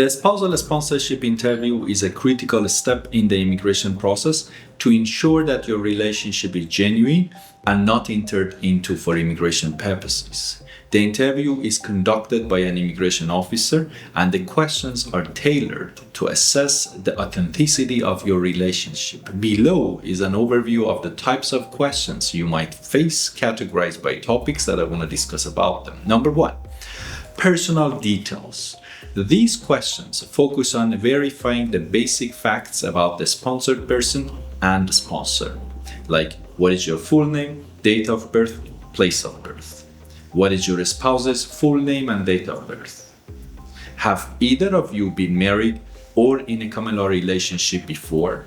The spousal sponsorship interview is a critical step in the immigration process to ensure that your relationship is genuine and not entered into for immigration purposes. The interview is conducted by an immigration officer, and the questions are tailored to assess the authenticity of your relationship. Below is an overview of the types of questions you might face, categorized by topics that I want to discuss about them. Number 1, personal details. These questions focus on verifying the basic facts about the sponsored person and the sponsor, like what is your full name, date of birth, place of birth. What is your spouse's full name and date of birth? Have either of you been married or in a common law relationship before?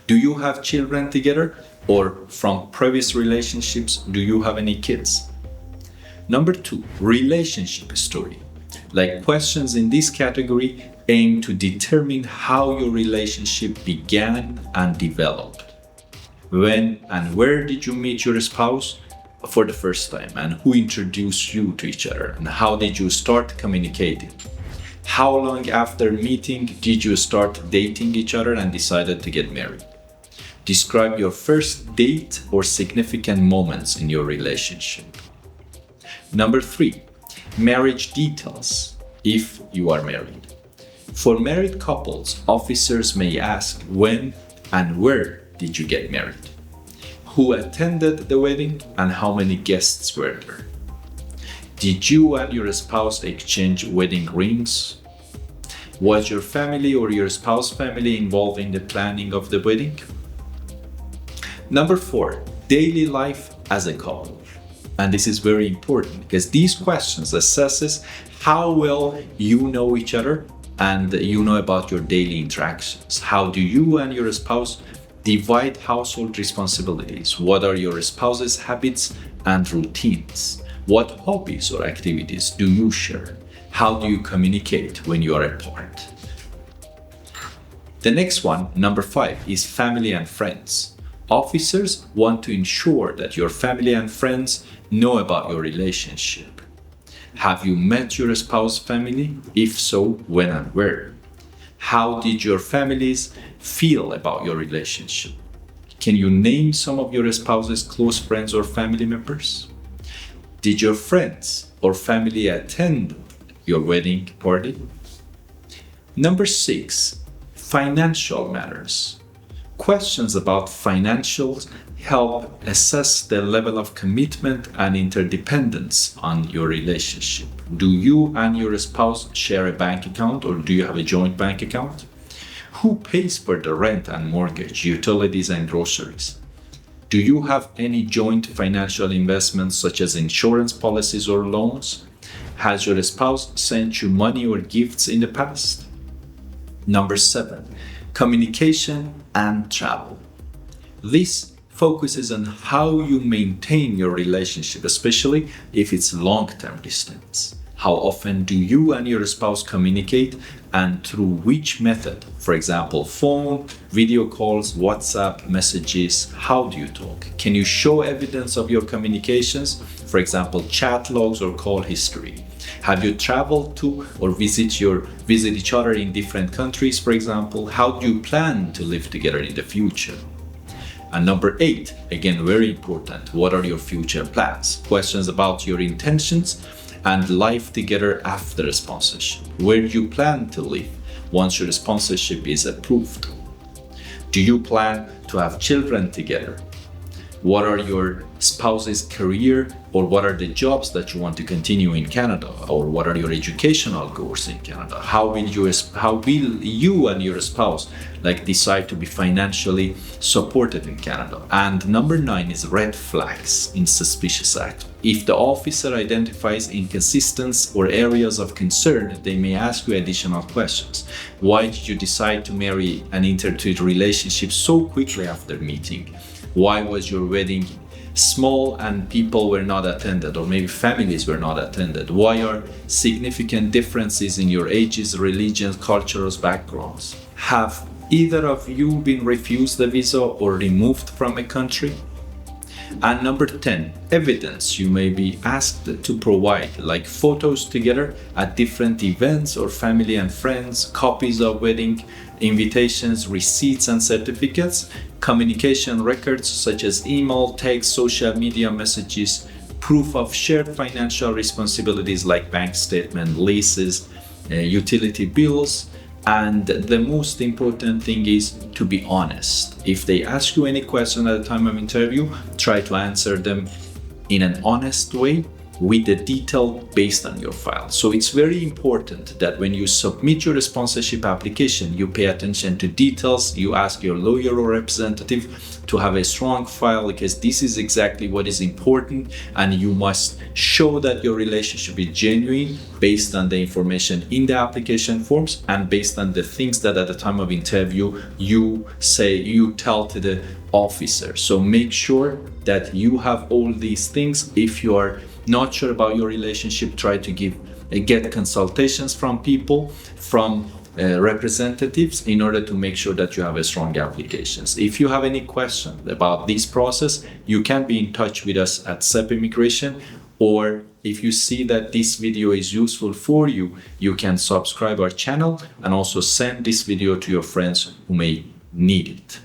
Do you have children together, or from previous relationships, do you have any kids? Number 2, relationship story. Like questions in this category aim to determine how your relationship began and developed. When and where did you meet your spouse for the first time, and who introduced you to each other, and how did you start communicating? How long after meeting did you start dating each other and decided to get married? Describe your first date or significant moments in your relationship. Number 3, marriage details, if you are married. For married couples, officers may ask when and where did you get married? Who attended the wedding and how many guests were there? Did you and your spouse exchange wedding rings? Was your family or your spouse's family involved in the planning of the wedding? Number 4, daily life as a couple. And this is very important because these questions assesses how well you know each other and you know about your daily interactions. How do you and your spouse divide household responsibilities? What are your spouse's habits and routines? What hobbies or activities do you share? How do you communicate when you are apart? The next one, number 5, is family and friends. Officers want to ensure that your family and friends know about your relationship. Have you met your spouse's family? If so, when and where? How did your families feel about your relationship? Can you name some of your spouse's close friends or family members? Did your friends or family attend your wedding party? Number 6, financial matters. Questions about financials help assess the level of commitment and interdependence on your relationship. Do you and your spouse share a bank account, or do you have a joint bank account? Who pays for the rent and mortgage, utilities and groceries? Do you have any joint financial investments such as insurance policies or loans? Has your spouse sent you money or gifts in the past? Number 7, communication and travel. This focuses on how you maintain your relationship, especially if it's long-term distance. How often do you and your spouse communicate, and through which method? For example, phone, video calls, WhatsApp, messages. How do you talk? Can you show evidence of your communications? For example, chat logs or call history. Have you traveled to or visit each other in different countries, for example? How do you plan to live together in the future? And number 8, again, very important. What are your future plans? Questions about your intentions and life together after sponsorship. Where do you plan to live once your sponsorship is approved? Do you plan to have children together? What are your spouse's career, or what are the jobs that you want to continue in Canada, or what are your educational goals in Canada? How will you and your spouse decide to be financially supported in Canada? And number 9 is red flags in suspicious act. If the officer identifies inconsistencies or areas of concern, they may ask you additional questions. Why did you decide to marry and enter into a relationship so quickly after meeting? Why was your wedding small and people were not attended, or maybe families were not attended? Why are significant differences in your ages, religions, cultures, backgrounds? Have either of you been refused a visa or removed from a country? And number 10, evidence you may be asked to provide, like photos together at different events or family and friends, copies of wedding invitations, receipts and certificates, communication records such as email, text, social media messages, proof of shared financial responsibilities like bank statement, leases, utility bills. And the most important thing is to be honest. If they ask you any question at the time of interview, try to answer them in an honest way with the detail based on your file. So it's very important that when you submit your sponsorship application, you pay attention to details. You ask your lawyer or representative to have a strong file, because this is exactly what is important, and you must show that your relationship is genuine based on the information in the application forms and based on the things that at the time of interview you tell to the officer. So make sure that you have all these things. If you are not sure about your relationship, try to get consultations from people, from representatives, in order to make sure that you have a strong applications. If you have any questions about this process, you can be in touch with us at SEPIMMIGRATION, or if you see that this video is useful for you, you can subscribe our channel and also send this video to your friends who may need it.